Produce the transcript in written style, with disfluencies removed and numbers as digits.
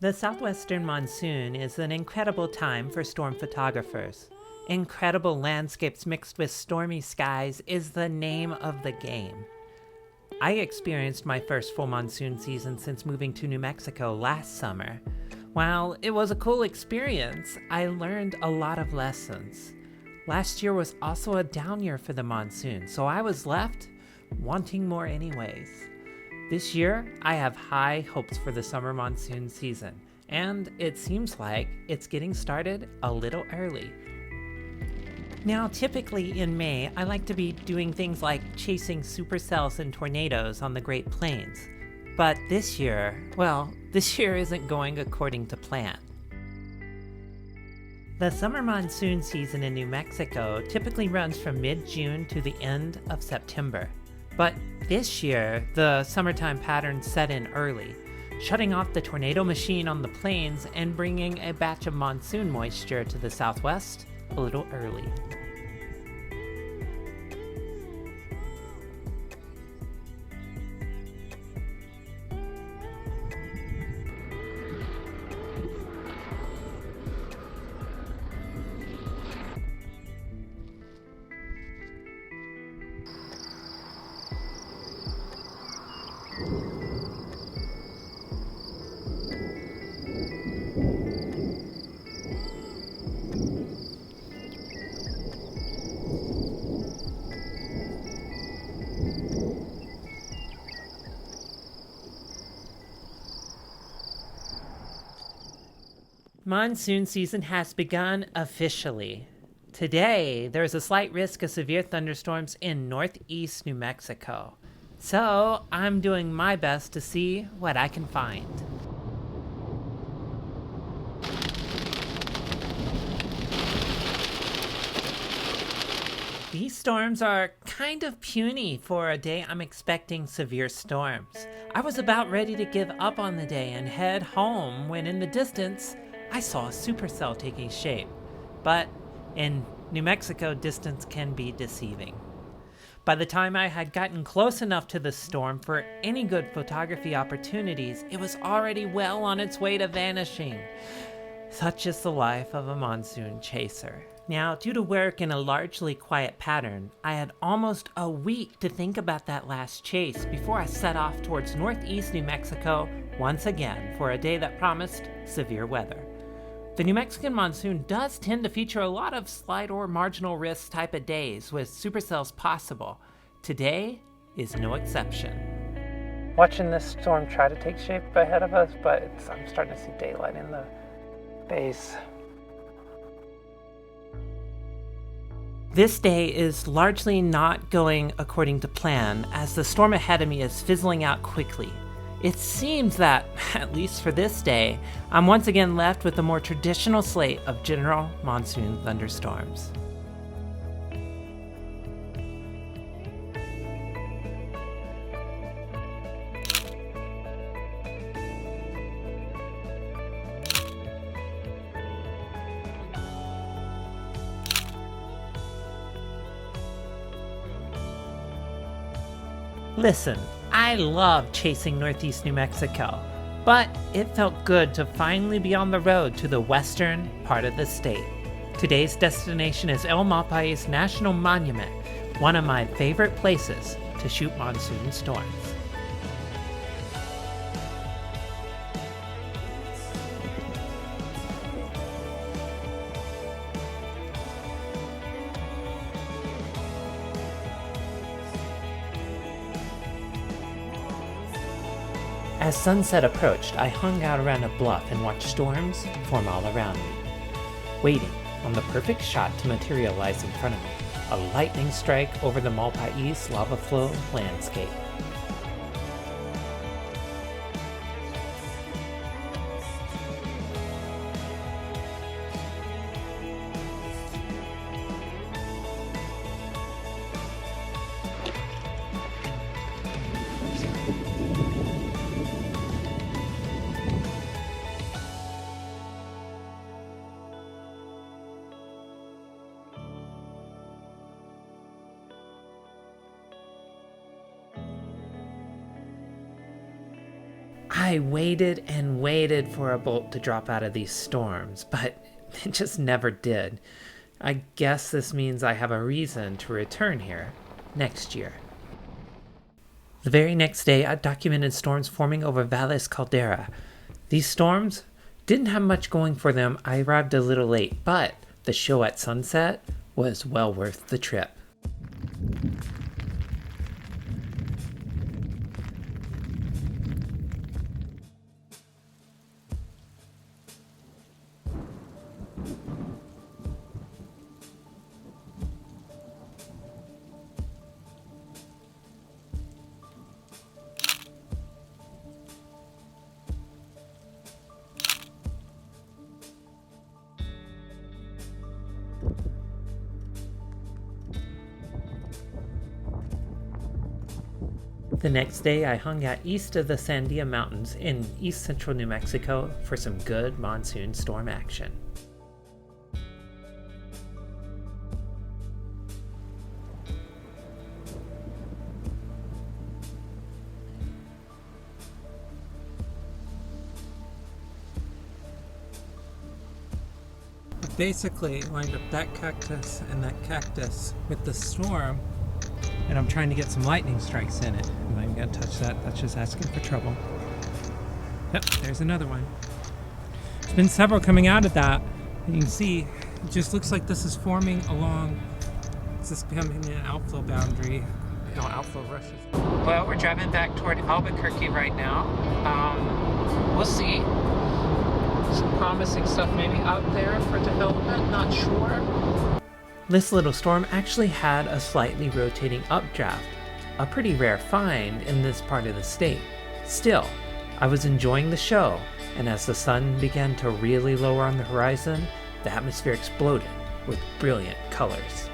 The southwestern monsoon is an incredible time for storm photographers. Incredible landscapes mixed with stormy skies is the name of the game. I experienced my first full monsoon season since moving to New Mexico last summer. While it was a cool experience, I learned a lot of lessons. Last year was also a down year for the monsoon, so I was left wanting more anyways. This year, I have high hopes for the summer monsoon season, and it seems like it's getting started a little early. Now, typically in May, I like to be doing things like chasing supercells and tornadoes on the Great Plains. But this year isn't going according to plan. The summer monsoon season in New Mexico typically runs from mid-June to the end of September. But this year, the summertime pattern set in early, shutting off the tornado machine on the plains and bringing a batch of monsoon moisture to the southwest a little early. Monsoon season has begun officially. Today, there is a slight risk of severe thunderstorms in northeast New Mexico. So, I'm doing my best to see what I can find. These storms are kind of puny for a day I'm expecting severe storms. I was about ready to give up on the day and head home when in the distance, I saw a supercell taking shape. But in New Mexico, distance can be deceiving. By the time I had gotten close enough to the storm for any good photography opportunities, it was already well on its way to vanishing. Such is the life of a monsoon chaser. Now, due to work in a largely quiet pattern, I had almost a week to think about that last chase before I set off towards northeast New Mexico once again for a day that promised severe weather. The New Mexican monsoon does tend to feature a lot of slight or marginal risk type of days with supercells possible. Today is no exception. Watching this storm try to take shape ahead of us, but I'm starting to see daylight in the base. This day is largely not going according to plan as the storm ahead of me is fizzling out quickly. It seems that, at least for this day, I'm once again left with a more traditional slate of general monsoon thunderstorms. Listen, I love chasing northeast New Mexico, but it felt good to finally be on the road to the western part of the state. Today's destination is El Malpais National Monument, one of my favorite places to shoot monsoon storms. As sunset approached, I hung out around a bluff and watched storms form all around me, waiting on the perfect shot to materialize in front of me, a lightning strike over the Malpais lava flow landscape. I waited and waited for a bolt to drop out of these storms, but it just never did. I guess this means I have a reason to return here next year. The very next day, I documented storms forming over Valles Caldera. These storms didn't have much going for them. I arrived a little late, but the show at sunset was well worth the trip. The next day, I hung out east of the Sandia Mountains in east central New Mexico for some good monsoon storm action. Basically, lined up that cactus and that cactus with the storm, and I'm trying to get some lightning strikes in it. I'm not even gonna touch that. That's just asking for trouble. Yep, there's another one. There's been several coming out of that. And you can see, it just looks like this is forming along, it's just becoming an outflow boundary. No, outflow rushes. Well, we're driving back toward Albuquerque right now. We'll see. Some promising stuff maybe out there for development, not sure. This little storm actually had a slightly rotating updraft, a pretty rare find in this part of the state. Still, I was enjoying the show, and as the sun began to really lower on the horizon, the atmosphere exploded with brilliant colors.